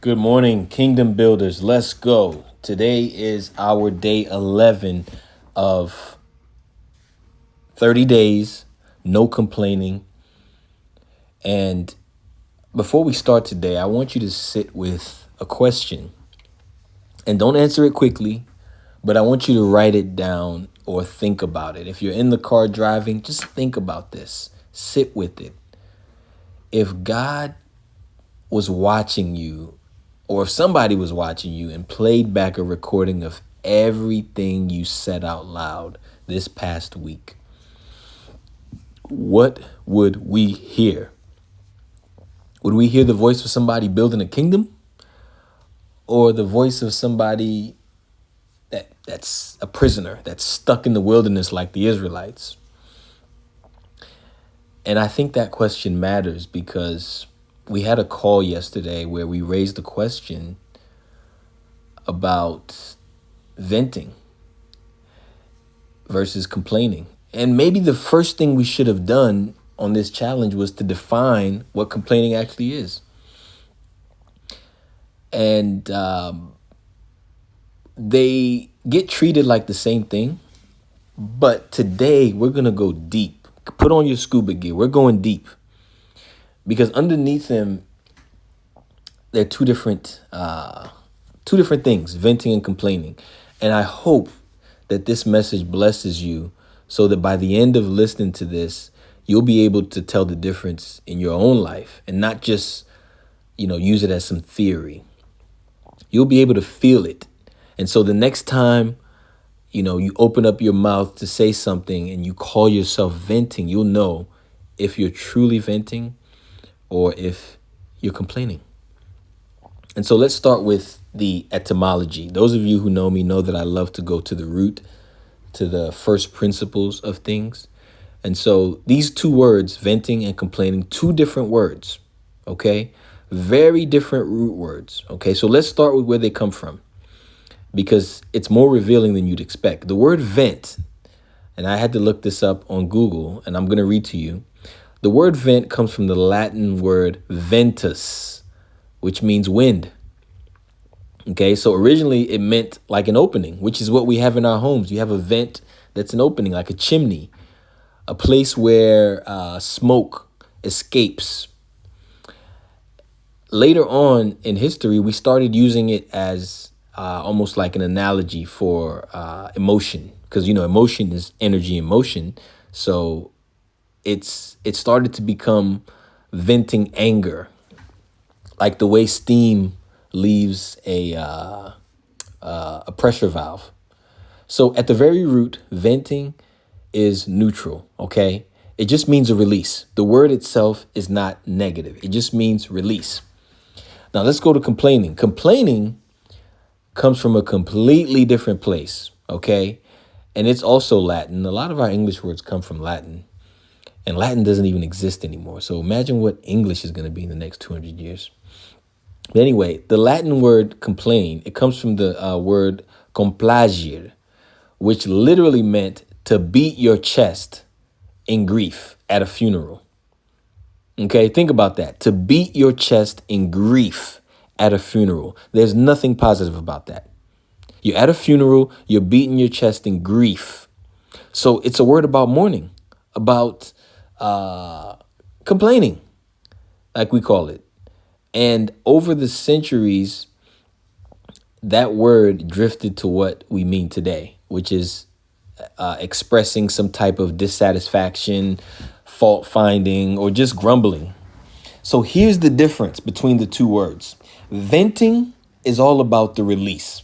Good morning, Kingdom Builders. Let's go. Today is our day 11 of 30 days, no complaining. And before we start today, I want you to sit with a question. And don't answer it quickly, but I want you to write it down or think about it. If you're in the car driving, just think about this. Sit with it. If God was watching you, or if somebody was watching you and played back a recording of everything you said out loud this past week, what would we hear? Would we hear the voice of somebody building a kingdom, or the voice of somebody that's a prisoner, that's stuck in the wilderness like the Israelites? And I think that question matters because we had a call yesterday where we raised the question about venting versus complaining. And maybe the first thing we should have done on this challenge was to define what complaining actually is. And they get treated like the same thing. But today we're going to go deep. Put on your scuba gear. We're going deep. Because underneath them, there are two different things, venting and complaining. And I hope that this message blesses you so that by the end of listening to this, you'll be able to tell the difference in your own life and not just, use it as some theory. You'll be able to feel it. And so the next time, you open up your mouth to say something and you call yourself venting, you'll know if you're truly venting or if you're complaining. And so let's start with the etymology. Those of you who know me know that I love to go to the root, to the first principles of things. And so these two words, venting and complaining, two different words, okay? Very different root words, okay? So let's start with where they come from because it's more revealing than you'd expect. The word vent, and I had to look this up on Google, and I'm going to read to you. The word vent comes from the Latin word ventus, which means wind. Okay, so originally it meant like an opening, which is what we have in our homes. You have a vent that's an opening, like a chimney, a place where smoke escapes. Later on in history, we started using it as almost like an analogy for emotion, because, emotion is energy in motion. So it started to become venting anger, like the way steam leaves a pressure valve. So at the very root, venting is neutral, okay? It just means a release. The word itself is not negative. It just means release. Now let's go to complaining. Complaining comes from a completely different place, okay? And it's also Latin. A lot of our English words come from Latin. And Latin doesn't even exist anymore. So imagine what English is going to be in the next 200 years. But anyway, the Latin word complain, it comes from the word complagere, which literally meant to beat your chest in grief at a funeral. Okay, think about that. To beat your chest in grief at a funeral. There's nothing positive about that. You're at a funeral, you're beating your chest in grief. So it's a word about mourning, about complaining, like we call it. And over the centuries, that word drifted to what we mean today, which is expressing some type of dissatisfaction, fault finding, or just grumbling. So here's the difference between the two words. Venting is all about the release,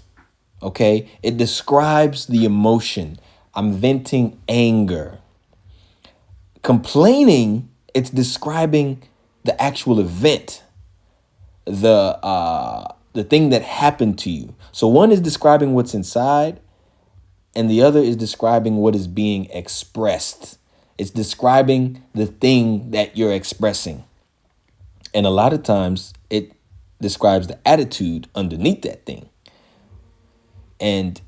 okay? It describes the emotion. I'm venting anger. Complaining, it's describing the actual event, the thing that happened to you. So one is describing what's inside, and the other is describing what is being expressed. It's describing the thing that you're expressing. And a lot of times it describes the attitude underneath that thing. And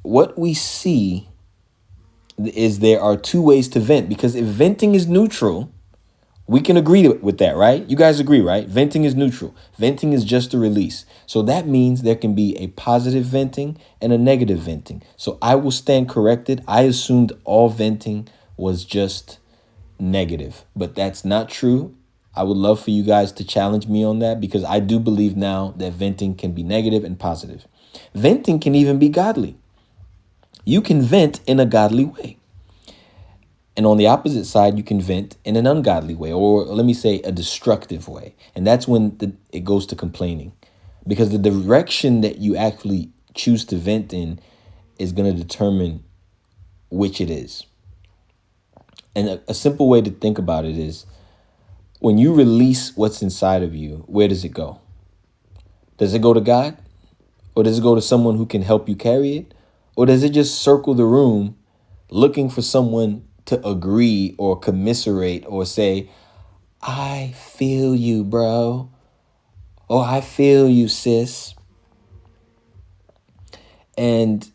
what we see is there are two ways to vent, because if venting is neutral, We can agree with that, right? You guys agree, right? Venting is neutral. Venting is just a release. So that means there can be a positive venting and a negative venting. So I will stand corrected. I assumed all venting was just negative, but that's not true. I would love for you guys to challenge me on that because I do believe now that venting can be negative and positive. Venting can even be godly. You can vent in a godly way. And on the opposite side, you can vent in an ungodly way, or let me say a destructive way. And that's when it goes to complaining, because the direction that you actually choose to vent in is going to determine which it is. And a simple way to think about it is when you release what's inside of you, where does it go? Does it go to God? Or does it go to someone who can help you carry it? Or does it just circle the room looking for someone to agree or commiserate or say, I feel you, bro. Or I feel you, sis. And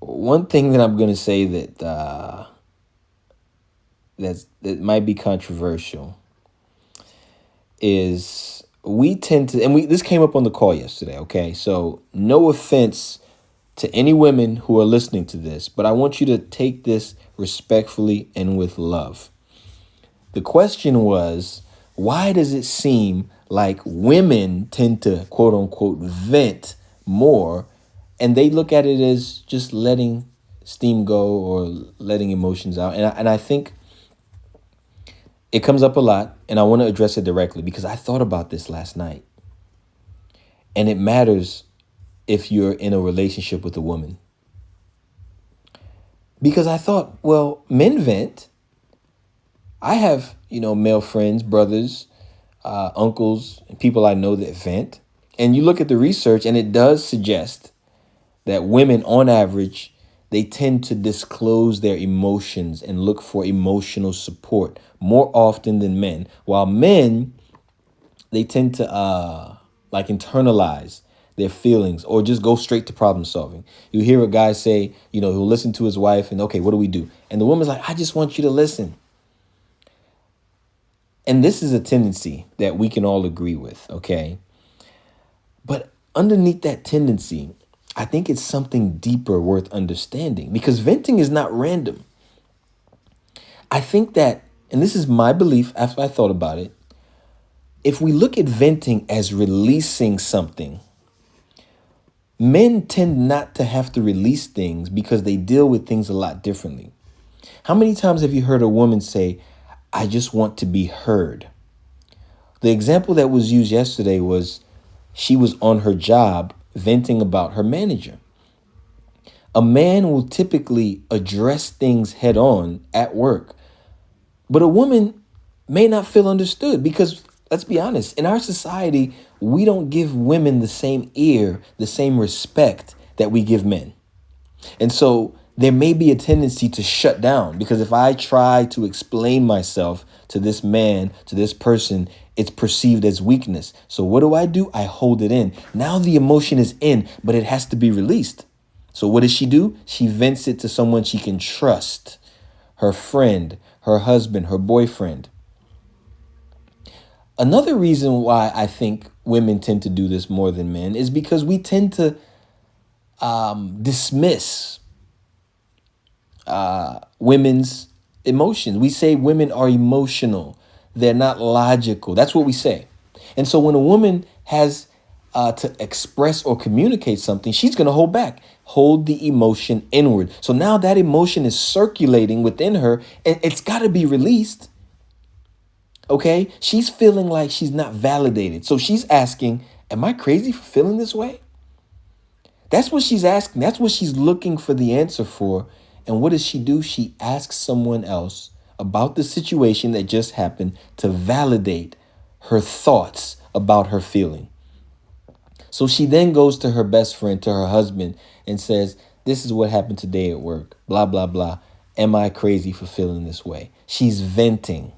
one thing that I'm going to say that that might be controversial is we tend to, and this came up on the call yesterday, okay? So no offense to any women who are listening to this, but I want you to take this respectfully and with love. The question was, why does it seem like women tend to quote unquote vent more, and they look at it as just letting steam go or letting emotions out? And I think it comes up a lot, and I want to address it directly because I thought about this last night. And it matters if you're in a relationship with a woman. Because I thought, well, men vent. I have, male friends, brothers, uncles, and people I know that vent. And you look at the research and it does suggest that women on average, they tend to disclose their emotions and look for emotional support more often than men. While men, they tend to internalize their feelings or just go straight to problem solving. You hear a guy say, he'll listen to his wife and, okay, what do we do? And the woman's like, I just want you to listen. And this is a tendency that we can all agree with, okay? But underneath that tendency, I think it's something deeper worth understanding because venting is not random. I think that, and this is my belief after I thought about it, if we look at venting as releasing something, men tend not to have to release things because they deal with things a lot differently. How many times have you heard a woman say, I just want to be heard? The example that was used yesterday was she was on her job venting about her manager. A man will typically address things head on at work, but a woman may not feel understood because, let's be honest, in our society, we don't give women the same ear, the same respect that we give men. And so there may be a tendency to shut down because if I try to explain myself to this man, to this person, it's perceived as weakness. So what do? I hold it in. Now the emotion is in, but it has to be released. So what does she do? She vents it to someone she can trust, her friend, her husband, her boyfriend. Another reason why I think women tend to do this more than men is because we tend to dismiss women's emotions. We say women are emotional. They're not logical. That's what we say. And so when a woman has to express or communicate something, she's going to hold back, hold the emotion inward. So now that emotion is circulating within her and it's got to be released. Okay, she's feeling like she's not validated. So she's asking, am I crazy for feeling this way? That's what she's asking. That's what she's looking for the answer for. And what does she do? She asks someone else about the situation that just happened to validate her thoughts about her feeling. So she then goes to her best friend, to her husband, and says, this is what happened today at work, blah, blah, blah. Am I crazy for feeling this way? She's venting.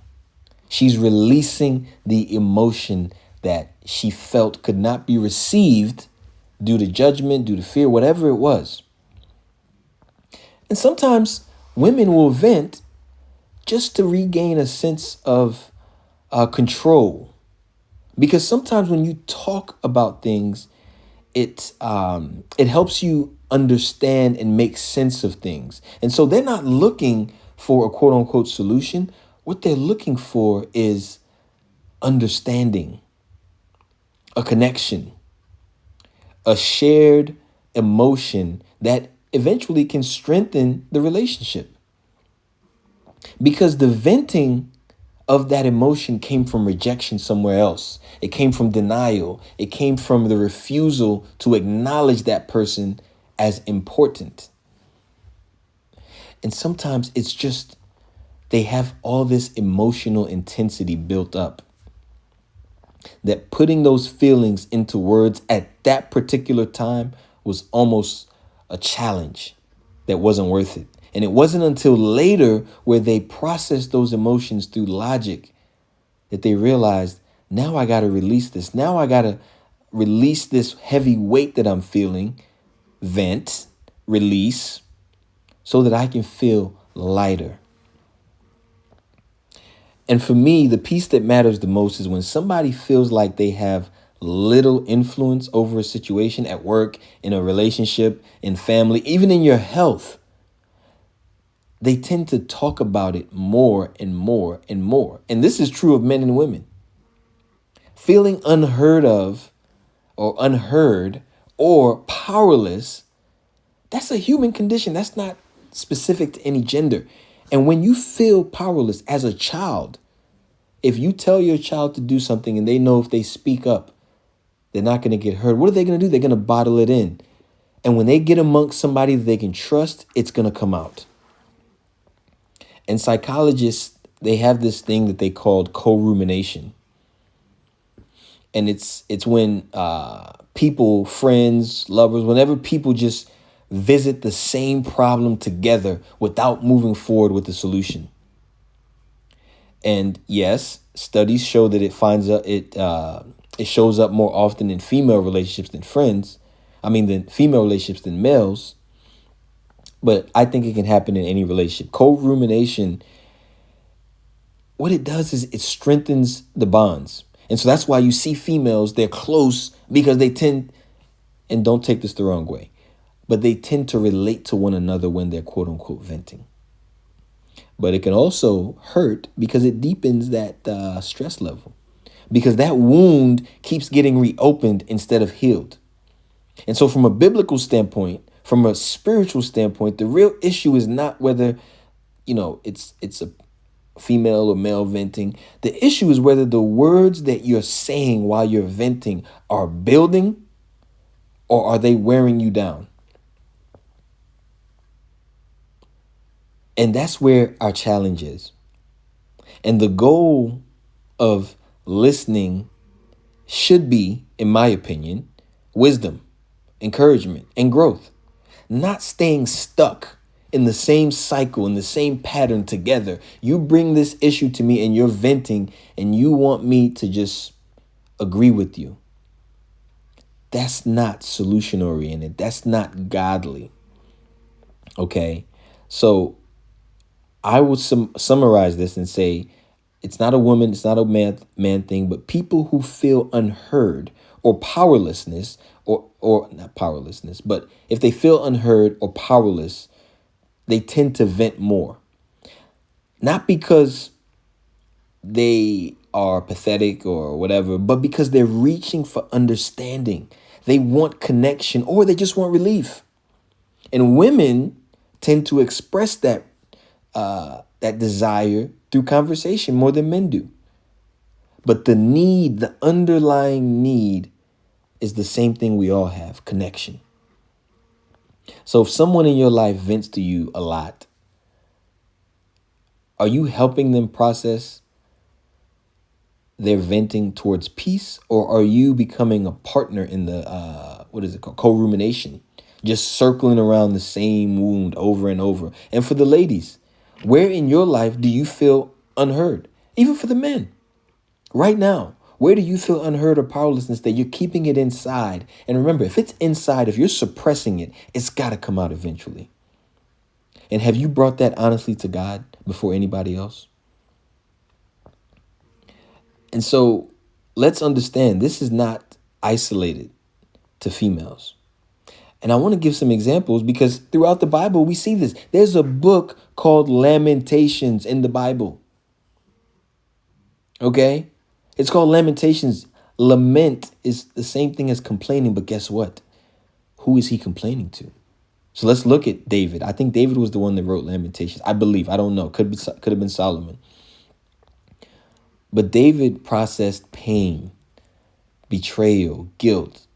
She's releasing the emotion that she felt could not be received due to judgment, due to fear, whatever it was. And sometimes women will vent just to regain a sense of control. Because sometimes when you talk about things, it helps you understand and make sense of things. And so they're not looking for a quote unquote solution. What they're looking for is understanding, a connection, a shared emotion that eventually can strengthen the relationship. Because the venting of that emotion came from rejection somewhere else. It came from denial. It came from the refusal to acknowledge that person as important. And sometimes it's just they have all this emotional intensity built up that putting those feelings into words at that particular time was almost a challenge that wasn't worth it. And it wasn't until later where they processed those emotions through logic that they realized, now I got to release this. Now I got to release this heavy weight that I'm feeling, vent, release, so that I can feel lighter. And for me, the piece that matters the most is when somebody feels like they have little influence over a situation at work, in a relationship, in family, even in your health. They tend to talk about it more and more and more. And this is true of men and women. Feeling unheard of or unheard or powerless, that's a human condition. That's not specific to any gender. And when you feel powerless as a child, if you tell your child to do something and they know if they speak up, they're not going to get heard, what are they going to do? They're going to bottle it in. And when they get amongst somebody that they can trust, it's going to come out. And psychologists, they have this thing that they call co-rumination. And it's when people, friends, lovers, whenever people just visit the same problem together without moving forward with the solution. And yes, studies show that it shows up more often in female relationships than than female relationships than males. But I think it can happen in any relationship. Co-rumination, what it does is it strengthens the bonds. And so that's why you see females, they're close because they tend, and don't take this the wrong way, but they tend to relate to one another when they're quote unquote venting. But it can also hurt because it deepens that stress level, because that wound keeps getting reopened instead of healed. And so from a biblical standpoint, from a spiritual standpoint, the real issue is not whether, it's a female or male venting. The issue is whether the words that you're saying while you're venting are building or are they wearing you down? And that's where our challenge is. And the goal of listening should be, in my opinion, wisdom, encouragement, and growth. Not staying stuck in the same cycle, in the same pattern together. You bring this issue to me and you're venting and you want me to just agree with you. That's not solution oriented. That's not godly. Okay. So I would summarize this and say, it's not a woman, it's not a man thing, but people who feel unheard or powerlessness, or not powerlessness, but if they feel unheard or powerless, they tend to vent more. Not because they are pathetic or whatever, but because they're reaching for understanding. They want connection or they just want relief. And women tend to express that desire through conversation more than men do. But the underlying need is the same thing we all have: connection. So if someone in your life vents to you a lot, are you helping them process their venting towards peace, or are you becoming a partner in the, co-rumination, just circling around the same wound over and over? And for the ladies, where in your life do you feel unheard? Even for the men, right now, where do you feel unheard or powerlessness that you're keeping it inside? And remember, if it's inside, if you're suppressing it, it's got to come out eventually. And have you brought that honestly to God before anybody else? And so let's understand this is not isolated to females. And I want to give some examples because throughout the Bible, we see this. There's a book called Lamentations in the Bible. Okay? It's called Lamentations. Lament is the same thing as complaining, but guess what? Who is he complaining to? So let's look at David. I think David was the one that wrote Lamentations. I believe. I don't know. Could have been Solomon. But David processed pain, betrayal, guilt.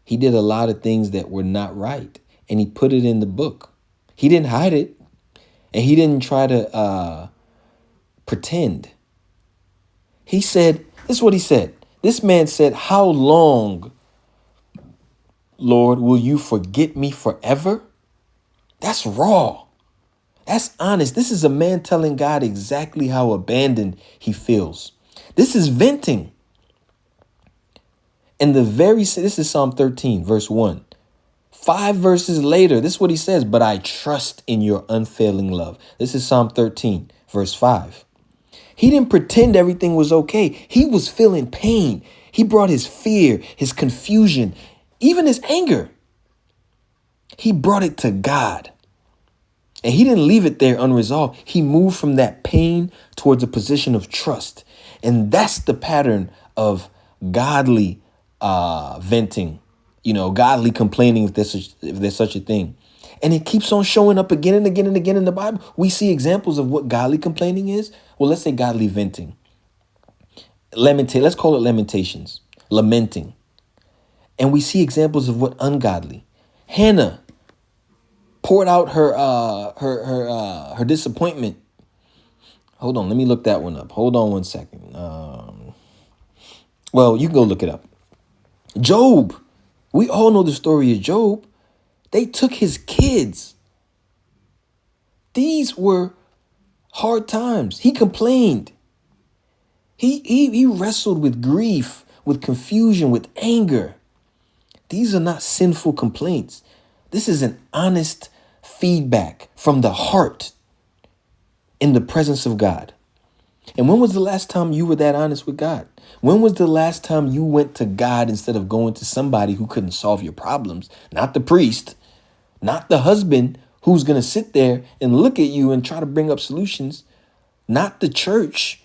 He did a lot of things that were not right, and he put it in the book. He didn't hide it, and he didn't try to pretend. He said, this is what he said. This man said, "How long, Lord, will you forget me forever?" That's raw. That's honest. This is a man telling God exactly how abandoned he feels. This is venting. And this is Psalm 13, verse 1. 5 verses later, this is what he says, "But I trust in your unfailing love." This is Psalm 13, verse 5. He didn't pretend everything was okay. He was feeling pain. He brought his fear, his confusion, even his anger. He brought it to God. And he didn't leave it there unresolved. He moved from that pain towards a position of trust. And that's the pattern of godly venting, godly complaining, if there's such a thing. And it keeps on showing up again and again and again in the Bible. We see examples of what godly complaining is. Well, let's say godly venting. Let's call it lamentations, lamenting. And we see examples of what ungodly. Hannah poured out her disappointment. Hold on, let me look that one up. Hold on one second. Well, you can go look it up. Job. We all know the story of Job. They took his kids. These were hard times. He complained. He wrestled with grief, with confusion, with anger. These are not sinful complaints. This is an honest feedback from the heart in the presence of God. And when was the last time you were that honest with God? When was the last time you went to God instead of going to somebody who couldn't solve your problems? Not the priest, not the husband who's going to sit there and look at you and try to bring up solutions. Not the church,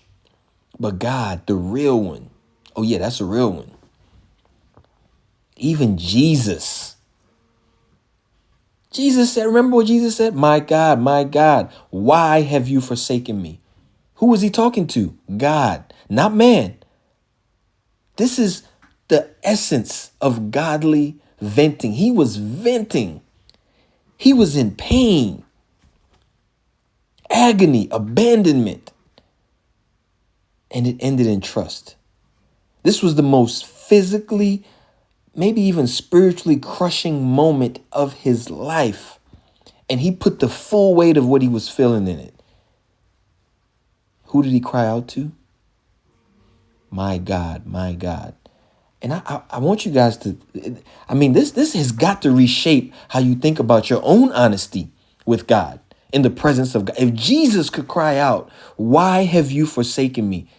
but God, the real one. Oh yeah, that's a real one. Even Jesus. Jesus said, remember what Jesus said? My God, why have you forsaken me? Who was he talking to? God, not man. This is the essence of godly venting. He was venting. He was in pain, agony, abandonment, and it ended in trust. This was the most physically, maybe even spiritually crushing moment of his life. And he put the full weight of what he was feeling in it. Who did he cry out to? My God, my God. And I want you guys to, this has got to reshape how you think about your own honesty with God in the presence of God. If Jesus could cry out, why have you forsaken me?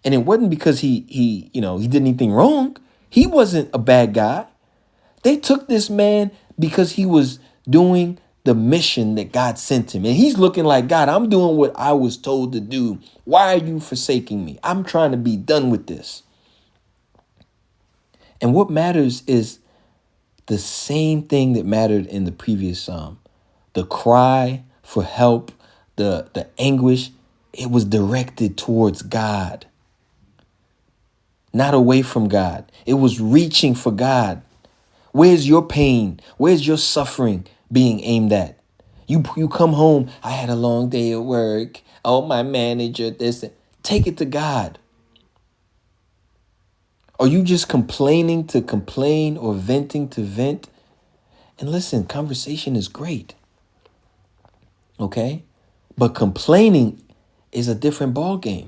And it wasn't because he did anything wrong. He wasn't a bad guy. They took this man because he was doing the mission that God sent him. And he's looking like, God, I'm doing what I was told to do. Why are you forsaking me? I'm trying to be done with this. And what matters is the same thing that mattered in the previous psalm. The cry for help, the anguish, it was directed towards God, not away from God. It was reaching for God. Where's your pain? Where's your suffering being aimed at? You come home, I had a long day at work. Oh, my manager, this. Take it to God. Are you just complaining to complain or venting to vent? And listen, conversation is great. Okay? But complaining is a different ballgame.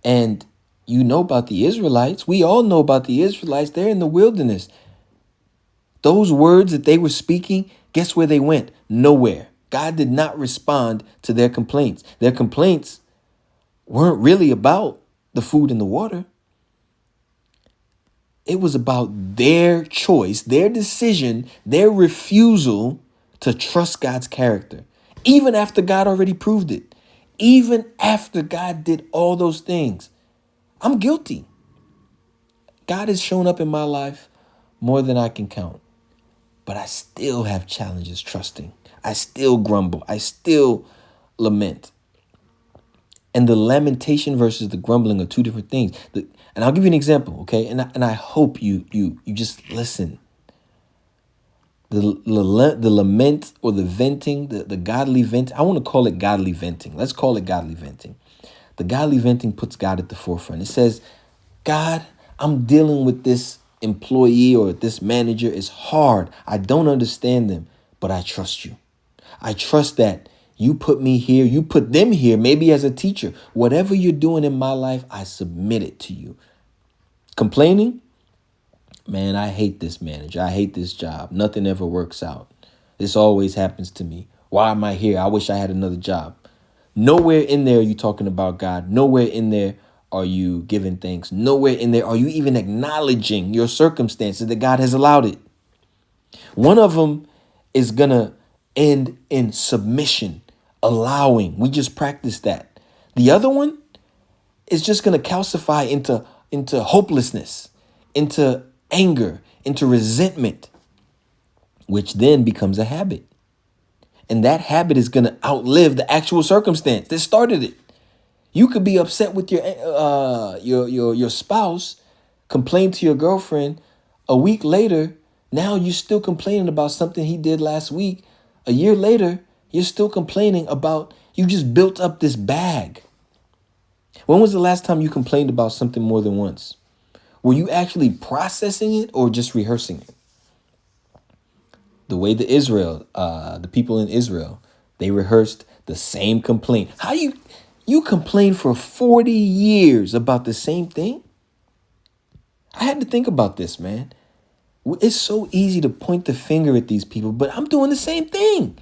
And you know about the Israelites. We all know about the Israelites. They're in the wilderness. Those words that they were speaking, guess where they went? Nowhere. God did not respond to their complaints. Their complaints weren't really about the food and the water. It was about their choice, their decision, their refusal to trust God's character, even after God already proved it, even after God did all those things. I'm guilty. God has shown up in my life more than I can count, but I still have challenges trusting. I still grumble. I still lament. And the lamentation versus the grumbling are two different things. And I'll give you an example, okay? And I hope you just listen. The lament or the venting, the godly vent. I want to call it godly venting. Let's call it godly venting. The godly venting puts God at the forefront. It says, God, I'm dealing with this employee or this manager. It's hard. I don't understand them, but I trust you. I trust that you put me here. You put them here, maybe as a teacher. Whatever you're doing in my life, I submit it to you. Complaining? Man, I hate this manager. I hate this job. Nothing ever works out. This always happens to me. Why am I here? I wish I had another job. Nowhere in there are you talking about God. Nowhere in there are you giving thanks. Nowhere in there are you even acknowledging your circumstances that God has allowed it. One of them is going to end in submission, allowing. We just practiced that. The other one is just going to calcify into hopelessness, into anger, into resentment, which then becomes a habit. And that habit is going to outlive the actual circumstance that started it. You could be upset with your spouse, complain to your girlfriend. A week later, now you're still complaining about something he did last week. A year later, you're still complaining about, you just built up this bag. When was the last time you complained about something more than once? Were you actually processing it or just rehearsing it? The way the people in Israel, they rehearsed the same complaint. How you complain for 40 years about the same thing? I had to think about this, man. It's so easy to point the finger at these people, but I'm doing the same thing.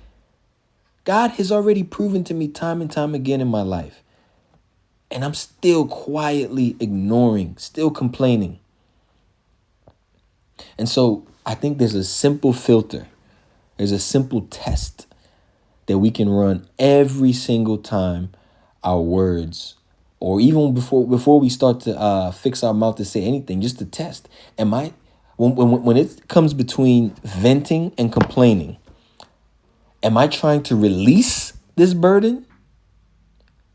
God has already proven to me time and time again in my life. And I'm still quietly ignoring, still complaining. And so I think there's a simple filter. There's a simple test that we can run every single time our words, or even before we start to fix our mouth to say anything, just to test. When it comes between venting and complaining, am I trying to release this burden?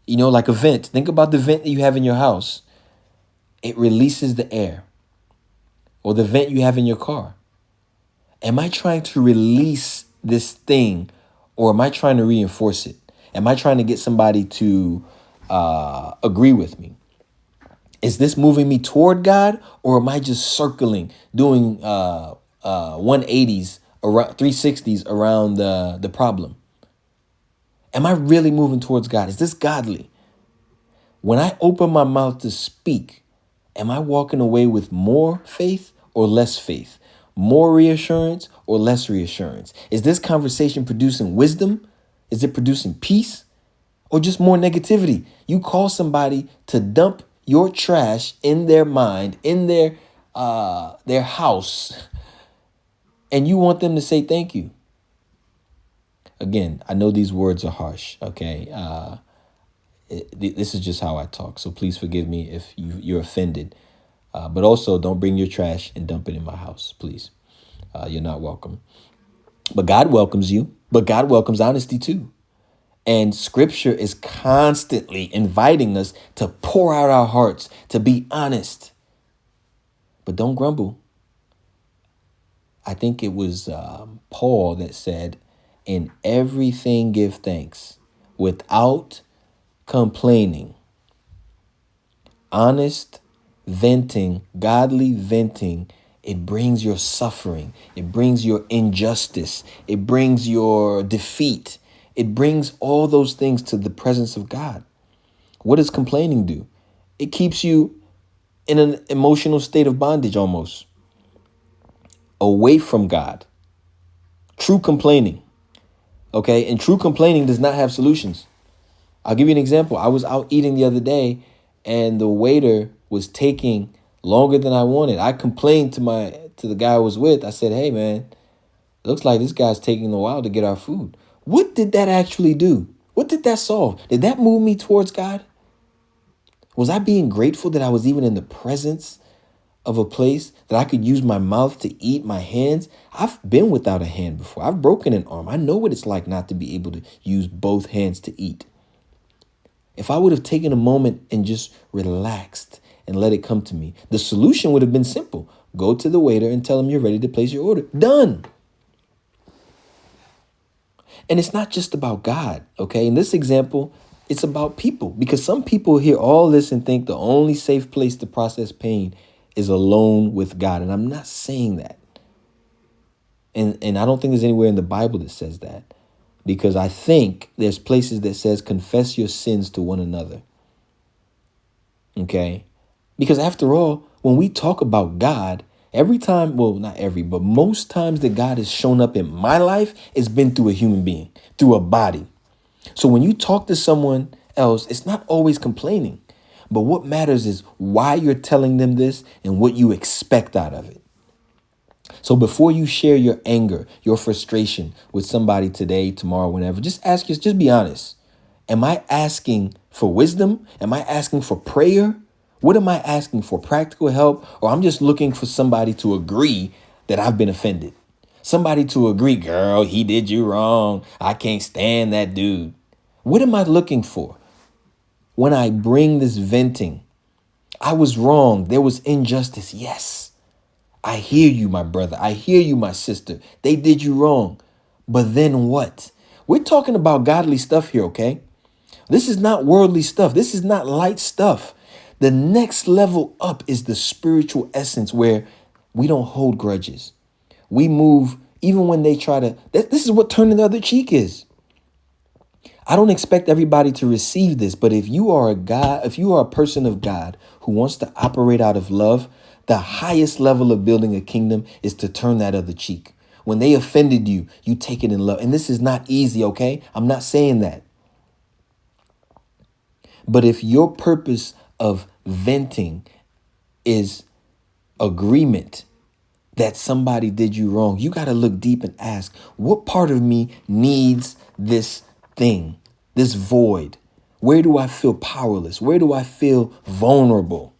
You know, like a vent. Think about the vent that you have in your house. It releases the air. Or the vent you have in your car. Am I trying to release this thing, or am I trying to reinforce it? Am I trying to get somebody to agree with me? Is this moving me toward God, or am I just circling, doing 180s, around 360s around the problem? Am I really moving towards God? Is this godly? When I open my mouth to speak, am I walking away with more faith or less faith? More reassurance or less reassurance? Is this conversation producing wisdom? Is it producing peace? Or just more negativity? You call somebody to dump your trash in their mind, in their house, and you want them to say thank you. Again, I know these words are harsh, okay? This is just how I talk, so please forgive me if you're offended. But also, don't bring your trash and dump it in my house, please. You're not welcome. But God welcomes you, but God welcomes honesty too. And scripture is constantly inviting us to pour out our hearts, to be honest. But don't grumble. I think it was Paul that said, in everything give thanks without complaining. Honest venting, godly venting, it brings your suffering. It brings your injustice. It brings your defeat. It brings all those things to the presence of God. What does complaining do? It keeps you in an emotional state of bondage almost, away from God. True complaining. Okay. And true complaining does not have solutions. I'll give you an example. I was out eating the other day and the waiter was taking longer than I wanted. I complained to the guy I was with. I said, "Hey man, looks like this guy's taking a while to get our food." What did that actually do? What did that solve? Did that move me towards God? Was I being grateful that I was even in the presence of a place that I could use my mouth to eat, my hands? I've been without a hand before. I've broken an arm. I know what it's like not to be able to use both hands to eat. If I would have taken a moment and just relaxed and let it come to me, the solution would have been simple. Go to the waiter and tell him you're ready to place your order. Done. And it's not just about God, okay? In this example, it's about people, because some people hear all this and think the only safe place to process pain is alone with God. And I'm not saying that. And I don't think there's anywhere in the Bible that says that, because I think there's places that says confess your sins to one another. Okay? Because after all, when we talk about God, every time, well, not every, but most times that God has shown up in my life, it's been through a human being, through a body. So when you talk to someone else, it's not always complaining, but what matters is why you're telling them this and what you expect out of it. So before you share your anger, your frustration with somebody today, tomorrow, whenever, just be honest. Am I asking for wisdom? Am I asking for prayer? What am I asking for? Practical help? Or I'm just looking for somebody to agree that I've been offended. Somebody to agree, girl, he did you wrong. I can't stand that dude. What am I looking for when I bring this venting? I was wrong. There was injustice. Yes. I hear you, my brother. I hear you, my sister. They did you wrong. But then what? We're talking about godly stuff here, okay? This is not worldly stuff. This is not light stuff. The next level up is the spiritual essence where we don't hold grudges. We move even when they try to. This is what turning the other cheek is. I don't expect everybody to receive this, but if you are a person of God who wants to operate out of love, the highest level of building a kingdom is to turn that other cheek. When they offended you, you take it in love. And this is not easy, okay? I'm not saying that. But if your purpose of venting is agreement that somebody did you wrong, you got to look deep and ask, what part of me needs this thing, this void? Where do I feel powerless? Where do I feel vulnerable?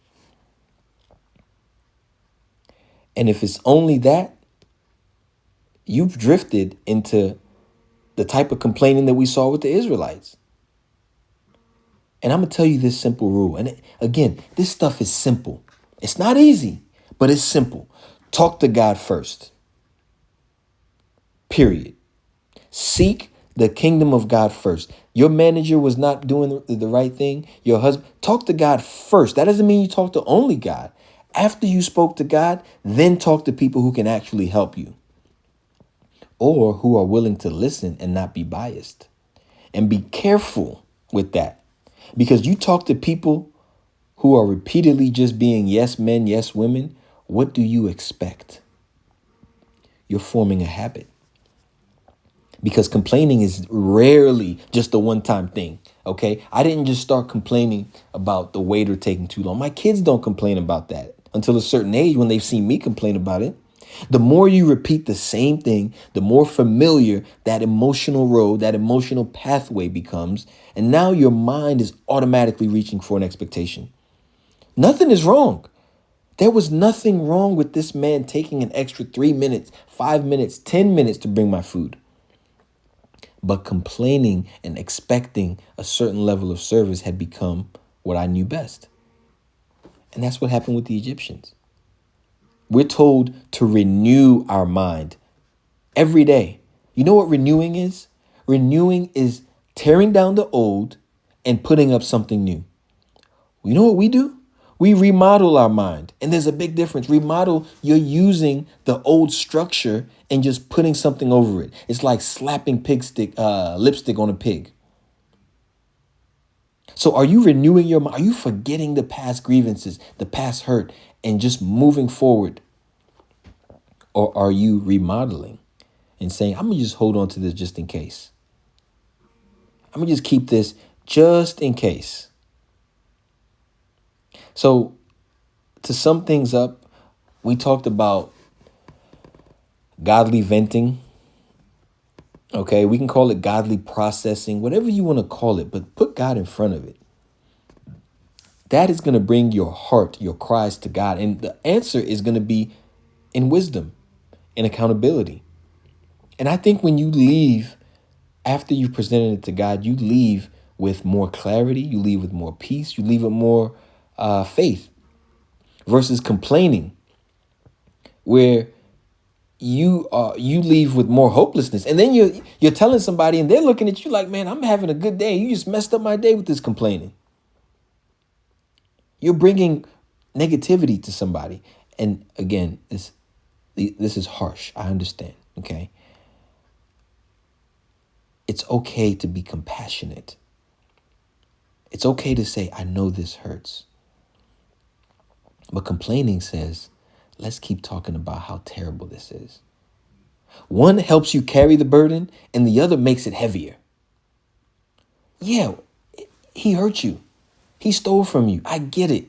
And if it's only that, you've drifted into the type of complaining that we saw with the Israelites. And I'm going to tell you this simple rule. And again, this stuff is simple. It's not easy, but it's simple. Talk to God first. Period. Seek the kingdom of God first. Your manager was not doing the right thing. Your husband, talk to God first. That doesn't mean you talk to only God. After you spoke to God, then talk to people who can actually help you, or who are willing to listen and not be biased. And be careful with that, because you talk to people who are repeatedly just being yes men, yes women. What do you expect? You're forming a habit. Because complaining is rarely just a one-time thing, okay? I didn't just start complaining about the waiter taking too long. My kids don't complain about that until a certain age when they've seen me complain about it. The more you repeat the same thing, the more familiar that emotional road, that emotional pathway becomes. And now your mind is automatically reaching for an expectation. Nothing is wrong. There was nothing wrong with this man taking an extra 3 minutes, 5 minutes, 10 minutes to bring my food. But complaining and expecting a certain level of service had become what I knew best. And that's what happened with the Egyptians. We're told to renew our mind every day. You know what renewing is? Renewing is tearing down the old and putting up something new. You know what we do? We remodel our mind. And there's a big difference. Remodel, you're using the old structure and just putting something over it. It's like slapping lipstick on a pig. So are you renewing your mind? Are you forgetting the past grievances, the past hurt, and just moving forward? Or are you remodeling and saying, I'm going to just hold on to this just in case? I'm going to just keep this just in case. So to sum things up, we talked about godly venting. Okay, we can call it godly processing, whatever you want to call it, but put God in front of it. That is going to bring your heart, your cries to God. And the answer is going to be in wisdom and accountability. And I think when you leave, after you've presented it to God, you leave with more clarity, you leave with more peace, you leave with more faith versus complaining, where you leave with more hopelessness. And then you're telling somebody and they're looking at you like, man, I'm having a good day. You just messed up my day with this complaining. You're bringing negativity to somebody. And again, this is harsh. I understand. Okay. It's okay to be compassionate. It's okay to say, I know this hurts. But complaining says, let's keep talking about how terrible this is. One helps you carry the burden and the other makes it heavier. Yeah, he hurt you. He stole from you. I get it.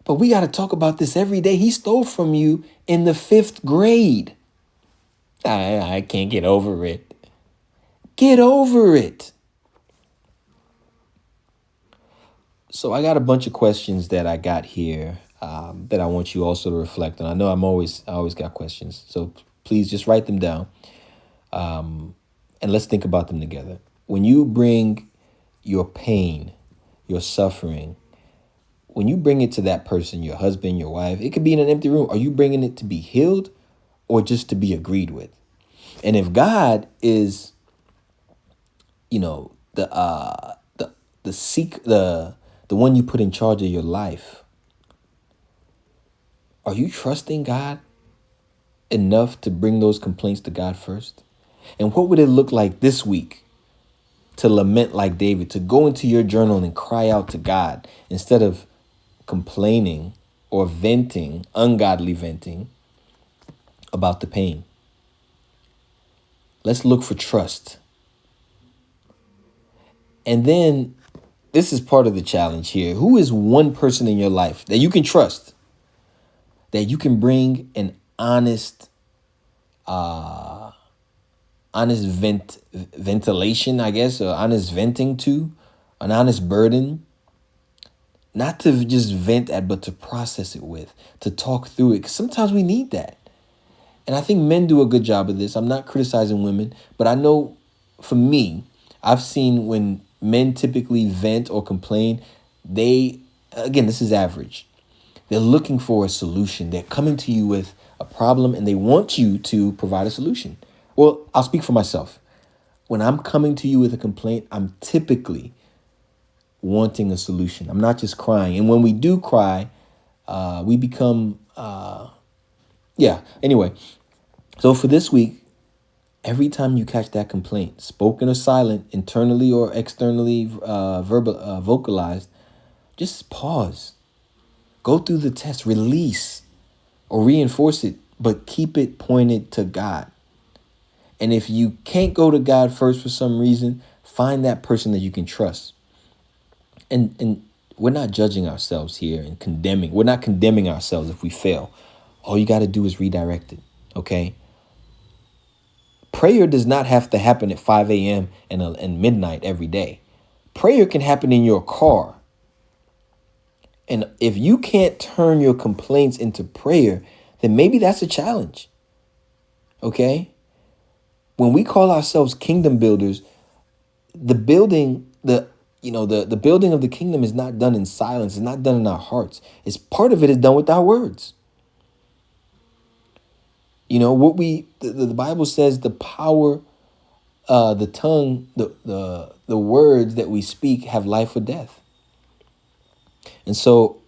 But we got to talk about this every day. He stole from you in the 5th grade. I can't get over it. Get over it. So I got a bunch of questions that I got here that I want you also to reflect on. I know I always got questions. So please just write them down. And let's think about them together. When you bring your pain, your suffering, when you bring it to that person, your husband, your wife, it could be in an empty room. Are you bringing it to be healed or just to be agreed with? And if God is, the one you put in charge of your life, are you trusting God enough to bring those complaints to God first? And what would it look like this week to lament like David, to go into your journal and cry out to God instead of complaining or venting, ungodly venting about the pain? Let's look for trust. And then this is part of the challenge here. Who is one person in your life that you can trust, that you can bring an honest ventilation, I guess, or honest venting to, an honest burden, not to just vent at, but to process it with, to talk through it. 'Cause sometimes we need that. And I think men do a good job of this. I'm not criticizing women, but I know for me, I've seen when men typically vent or complain, this is average. They're looking for a solution. They're coming to you with a problem and they want you to provide a solution. Well, I'll speak for myself. When I'm coming to you with a complaint, I'm typically wanting a solution. I'm not just crying. And when we do cry, we become, Anyway, so for this week, every time you catch that complaint, spoken or silent, internally or externally vocalized, just pause. Go through the test, release or reinforce it, but keep it pointed to God. And if you can't go to God first for some reason, find that person that you can trust. And we're not judging ourselves here and condemning. We're not condemning ourselves if we fail. All you got to do is redirect it, okay? Prayer does not have to happen at 5 a.m. and midnight every day. Prayer can happen in your car. And if you can't turn your complaints into prayer, then maybe that's a challenge, okay? When we call ourselves kingdom builders, the building of the kingdom is not done in silence. It's not done in our hearts. It's part of it is done with our words. The Bible says the power, the tongue, the words that we speak have life or death. And so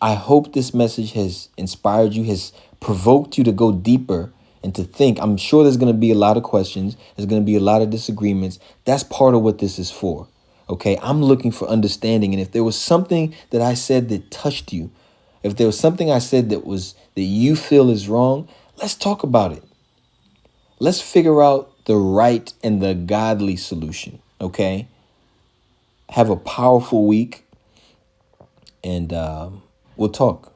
I hope this message has inspired you, has provoked you to go deeper and to think. I'm sure there's going to be a lot of questions. There's going to be a lot of disagreements. That's part of what this is for. Okay, I'm looking for understanding. And if there was something that I said that touched you, if there was something I said that you feel is wrong, let's talk about it. Let's figure out the right and the godly solution. Okay. Have a powerful week, and we'll talk.